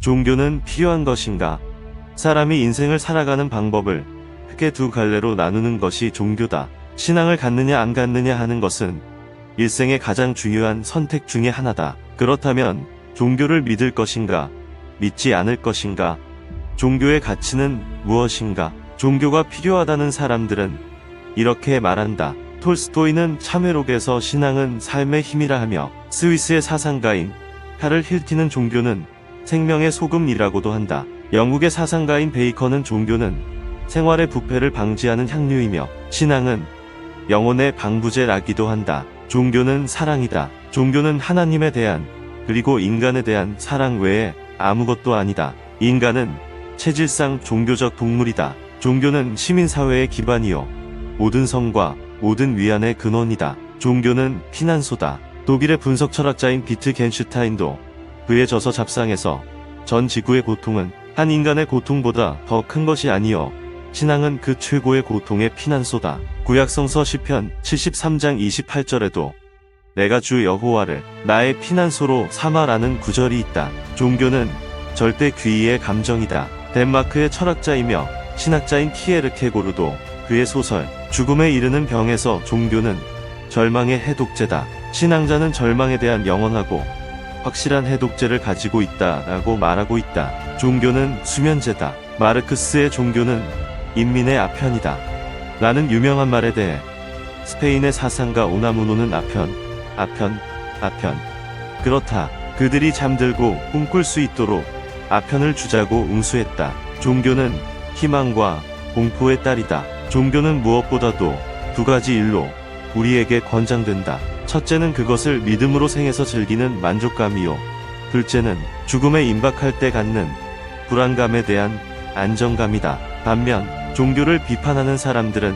종교는 필요한 것인가? 사람이 인생을 살아가는 방법을 크게 두 갈래로 나누는 것이 종교다. 신앙을 갖느냐 안 갖느냐 하는 것은 일생의 가장 중요한 선택 중의 하나다. 그렇다면 종교를 믿을 것인가? 믿지 않을 것인가? 종교의 가치는 무엇인가? 종교가 필요하다는 사람들은 이렇게 말한다. 톨스토이는 참회록에서 신앙은 삶의 힘이라 하며, 스위스의 사상가인 카를 힐티는 종교는 생명의 소금이라고도 한다. 영국의 사상가인 베이컨은 종교는 생활의 부패를 방지하는 향료이며, 신앙은 영혼의 방부제라기도 한다. 종교는 사랑이다. 종교는 하나님에 대한, 그리고 인간에 대한 사랑 외에 아무것도 아니다. 인간은 체질상 종교적 동물이다. 종교는 시민사회의 기반이요, 모든 성과 모든 위안의 근원이다. 종교는 피난소다. 독일의 분석 철학자인 비트겐슈타인도 그의 저서 잡상에서 전 지구의 고통은 한 인간의 고통보다 더 큰 것이 아니요, 신앙은 그 최고의 고통의 피난소다. 구약성서 시편 73장 28절에도 내가 주 여호와를 나의 피난소로 삼아라는 구절이 있다. 종교는 절대 귀의의 감정이다. 덴마크의 철학자이며 신학자인 키에르케고르도 그의 소설 죽음에 이르는 병에서 종교는 절망의 해독제다, 신앙자는 절망에 대한 영원하고 확실한 해독제를 가지고 있다라고 말하고 있다. 종교는 수면제다. 마르크스의 종교는 인민의 아편이다 라는 유명한 말에 대해 스페인의 사상가 우나무노는 아편. 그렇다. 그들이 잠들고 꿈꿀 수 있도록 아편을 주자고 응수했다. 종교는 희망과 공포의 딸이다. 종교는 무엇보다도 두 가지 일로 우리에게 권장된다. 첫째는 그것을 믿음으로 생에서 즐기는 만족감이요, 둘째는 죽음에 임박할 때 갖는 불안감에 대한 안정감이다. 반면 종교를 비판하는 사람들은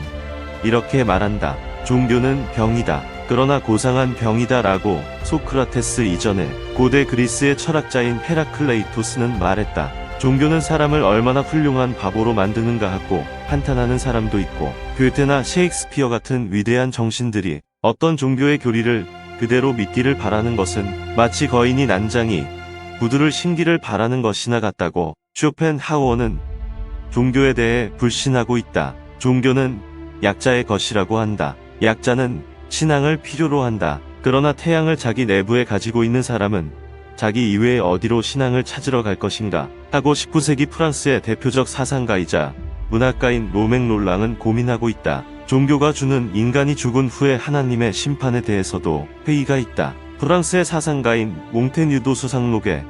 이렇게 말한다. 종교는 병이다. 그러나 고상한 병이다 라고 소크라테스 이전에 고대 그리스의 철학자인 헤라클레이토스는 말했다. 종교는 사람을 얼마나 훌륭한 바보로 만드는가 하고 한탄하는 사람도 있고, 괴테나 셰익스피어 같은 위대한 정신들이 어떤 종교의 교리를 그대로 믿기를 바라는 것은 마치 거인이 난장이 구두를 신기를 바라는 것이나 같다고 쇼펜하우어는 종교에 대해 불신하고 있다. 종교는 약자의 것이라고 한다. 약자는 신앙을 필요로 한다. 그러나 태양을 자기 내부에 가지고 있는 사람은 자기 이외에 어디로 신앙을 찾으러 갈 것인가 하고 19세기 프랑스의 대표적 사상가이자 문학가인 로맹 롤랑은 고민하고 있다. 종교가 주는 인간이 죽은 후의 하나님의 심판에 대해서도 회의가 있다. 프랑스의 사상가인 몽테뉴도 수상록에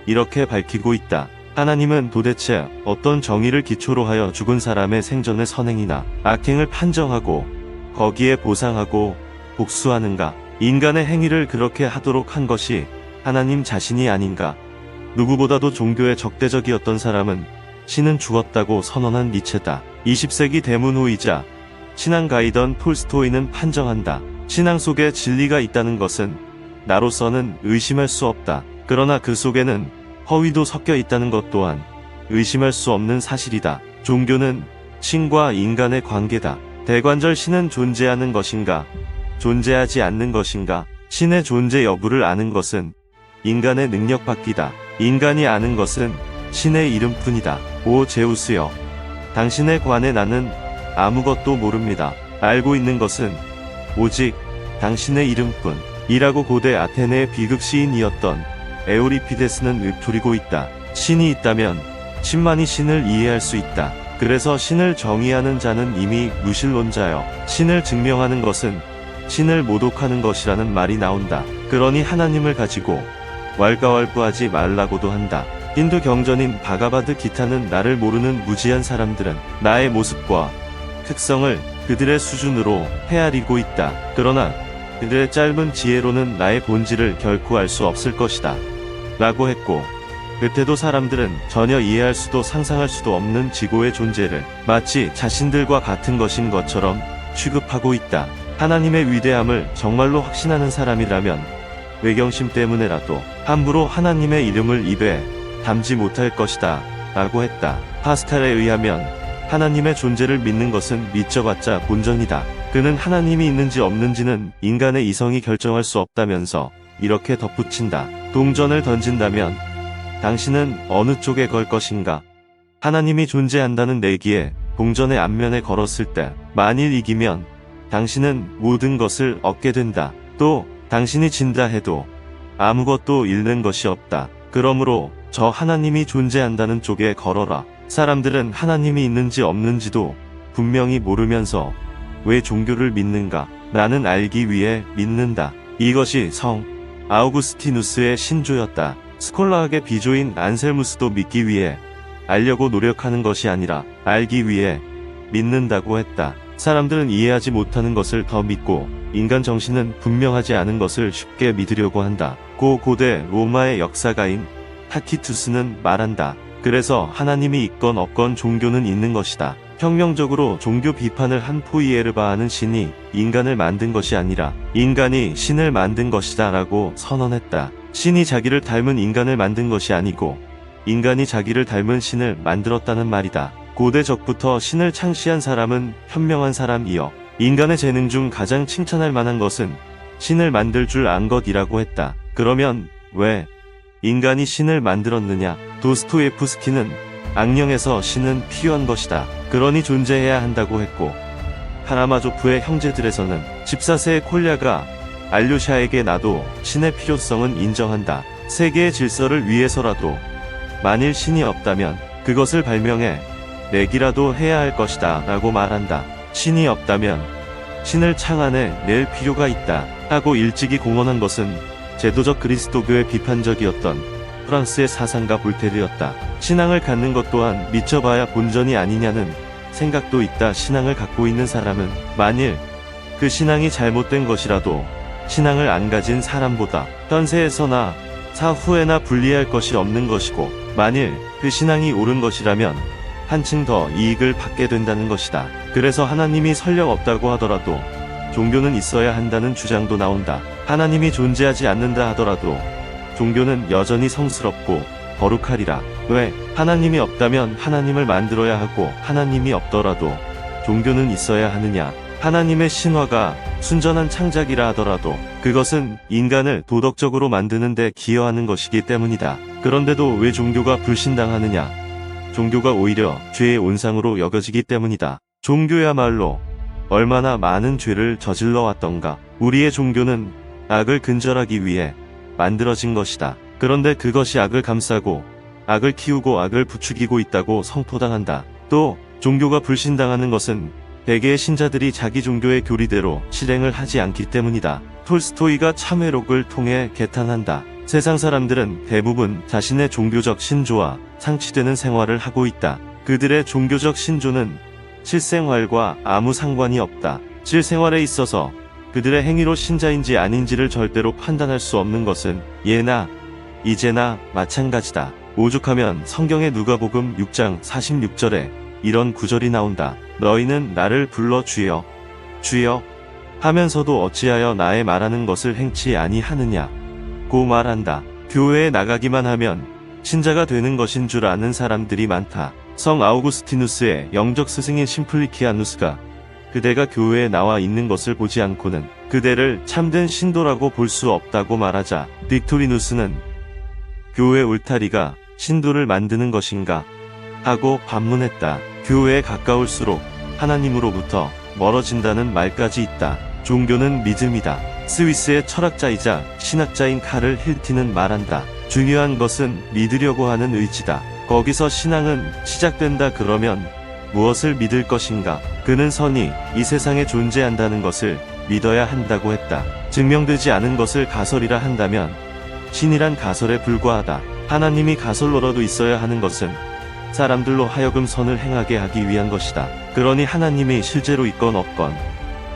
이렇게 밝히고 있다. 하나님은 도대체 어떤 정의를 기초로 하여 죽은 사람의 생전의 선행이나 악행을 판정하고 거기에 보상하고 복수하는가? 인간의 행위를 그렇게 하도록 한 것이 하나님 자신이 아닌가? 누구보다도 종교에 적대적이었던 사람은 신은 죽었다고 선언한 니체다. 20세기 대문호이자 신앙가이던 톨스토이는 판정한다. 신앙 속에 진리가 있다는 것은 나로서는 의심할 수 없다. 그러나 그 속에는 허위도 섞여 있다는 것 또한 의심할 수 없는 사실이다. 종교는 신과 인간의 관계다. 대관절 신은 존재하는 것인가? 존재하지 않는 것인가? 신의 존재 여부를 아는 것은 인간의 능력 밖이다. 인간이 아는 것은 신의 이름뿐이다. 오 제우스여, 당신에 관해 나는 아무것도 모릅니다. 알고 있는 것은 오직 당신의 이름뿐 이라고 고대 아테네의 비극 시인이었던 에우리피데스는 읊조리고 있다. 신이 있다면 신만이 신을 이해할 수 있다. 그래서 신을 정의하는 자는 이미 무신론자여, 신을 증명하는 것은 신을 모독하는 것이라는 말이 나온다. 그러니 하나님을 가지고 왈가왈부하지 말라고도 한다. 힌두 경전인 바가바드 기타는 나를 모르는 무지한 사람들은 나의 모습과 특성을 그들의 수준으로 헤아리고 있다. 그러나 그들의 짧은 지혜로는 나의 본질을 결코 알 수 없을 것이다 라고 했고, 그때도 사람들은 전혀 이해할 수도 상상할 수도 없는 지고의 존재를 마치 자신들과 같은 것인 것처럼 취급하고 있다. 하나님의 위대함을 정말로 확신하는 사람이라면 외경심 때문에라도 함부로 하나님의 이름을 입에 담지 못할 것이다 라고 했다. 파스칼에 의하면 하나님의 존재를 믿는 것은 믿져봤자 본전이다. 그는 하나님이 있는지 없는지는 인간의 이성이 결정할 수 없다면서 이렇게 덧붙인다. 동전을 던진다면 당신은 어느 쪽에 걸 것인가? 하나님이 존재한다는 내기에 동전의 앞면에 걸었을 때 만일 이기면 당신은 모든 것을 얻게 된다. 또 당신이 진다 해도 아무것도 잃는 것이 없다. 그러므로 저 하나님이 존재한다는 쪽에 걸어라. 사람들은 하나님이 있는지 없는지도 분명히 모르면서 왜 종교를 믿는가? 나는 알기 위해 믿는다. 이것이 성 아우구스티누스의 신조였다. 스콜라학의 비조인 안셀무스도 믿기 위해 알려고 노력하는 것이 아니라 알기 위해 믿는다고 했다. 사람들은 이해하지 못하는 것을 더 믿고 인간 정신은 분명하지 않은 것을 쉽게 믿으려고 한다. 고대 로마의 역사가인 타키투스는 말한다. 그래서 하나님이 있건 없건 종교는 있는 것이다. 혁명적으로 종교 비판을 한 포이에르바하는 신이 인간을 만든 것이 아니라 인간이 신을 만든 것이다 라고 선언했다. 신이 자기를 닮은 인간을 만든 것이 아니고 인간이 자기를 닮은 신을 만들었다는 말이다. 고대 적부터 신을 창시한 사람은 현명한 사람이여 인간의 재능 중 가장 칭찬할 만한 것은 신을 만들 줄 안 것이라고 했다. 그러면 왜 인간이 신을 만들었느냐? 도스토예프스키는 악령에서 신은 필요한 것이다. 그러니 존재해야 한다고 했고 카라마조프의 형제들에서는 14세의 콜야가 알료샤에게 나도 신의 필요성은 인정한다. 세계의 질서를 위해서라도 만일 신이 없다면 그것을 발명해 내기라도 해야 할 것이다 라고 말한다. 신이 없다면 신을 창안해 낼 필요가 있다 하고 일찍이 공언한 것은 제도적 그리스도교의 비판적이었던 프랑스의 사상가 볼테르였다. 신앙을 갖는 것 또한 미쳐봐야 본전이 아니냐는 생각도 있다. 신앙을 갖고 있는 사람은 만일 그 신앙이 잘못된 것이라도 신앙을 안 가진 사람보다 현세에서나 사후에나 불리할 것이 없는 것이고 만일 그 신앙이 옳은 것이라면 한층 더 이익을 받게 된다는 것이다. 그래서 하나님이 설령 없다고 하더라도 종교는 있어야 한다는 주장도 나온다. 하나님이 존재하지 않는다 하더라도 종교는 여전히 성스럽고 거룩하리라. 왜? 하나님이 없다면 하나님을 만들어야 하고 하나님이 없더라도 종교는 있어야 하느냐? 하나님의 신화가 순전한 창작이라 하더라도 그것은 인간을 도덕적으로 만드는 데 기여하는 것이기 때문이다. 그런데도 왜 종교가 불신당하느냐? 종교가 오히려 죄의 온상으로 여겨지기 때문이다. 종교야말로 얼마나 많은 죄를 저질러 왔던가. 우리의 종교는 악을 근절하기 위해 만들어진 것이다. 그런데 그것이 악을 감싸고 악을 키우고 악을 부추기고 있다고 성토당한다. 또 종교가 불신당하는 것은 대개의 신자들이 자기 종교의 교리대로 실행을 하지 않기 때문이다. 톨스토이가 참회록을 통해 개탄한다. 세상 사람들은 대부분 자신의 종교적 신조와 상치되는 생활을 하고 있다. 그들의 종교적 신조는 실생활과 아무 상관이 없다. 실생활에 있어서 그들의 행위로 신자인지 아닌지를 절대로 판단할 수 없는 것은 예나 이제나 마찬가지다. 오죽하면 성경의 누가복음 6장 46절에 이런 구절이 나온다. 너희는 나를 불러 주여 주여 하면서도 어찌하여 나의 말하는 것을 행치 아니하느냐 고 말한다. 교회에 나가기만 하면 신자가 되는 것인 줄 아는 사람들이 많다. 성 아우구스티누스의 영적 스승인 심플리키아누스가 그대가 교회에 나와 있는 것을 보지 않고는 그대를 참된 신도라고 볼 수 없다고 말하자 빅토리누스는 교회 울타리가 신도를 만드는 것인가 하고 반문했다. 교회에 가까울수록 하나님으로부터 멀어진다는 말까지 있다. 종교는 믿음이다. 스위스의 철학자이자 신학자인 카를 힐티는 말한다. 중요한 것은 믿으려고 하는 의지다. 거기서 신앙은 시작된다. 그러면 무엇을 믿을 것인가? 그는 선이 이 세상에 존재한다는 것을 믿어야 한다고 했다. 증명되지 않은 것을 가설이라 한다면 신이란 가설에 불과하다. 하나님이 가설로라도 있어야 하는 것은 사람들로 하여금 선을 행하게 하기 위한 것이다. 그러니 하나님이 실제로 있건 없건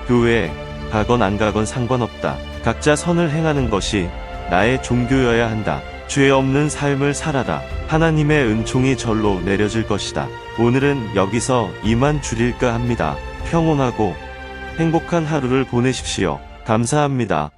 교회에 가건 안 가건 상관없다. 각자 선을 행하는 것이 나의 종교여야 한다. 죄 없는 삶을 살아라. 하나님의 은총이 절로 내려질 것이다. 오늘은 여기서 이만 줄일까 합니다. 평온하고 행복한 하루를 보내십시오. 감사합니다.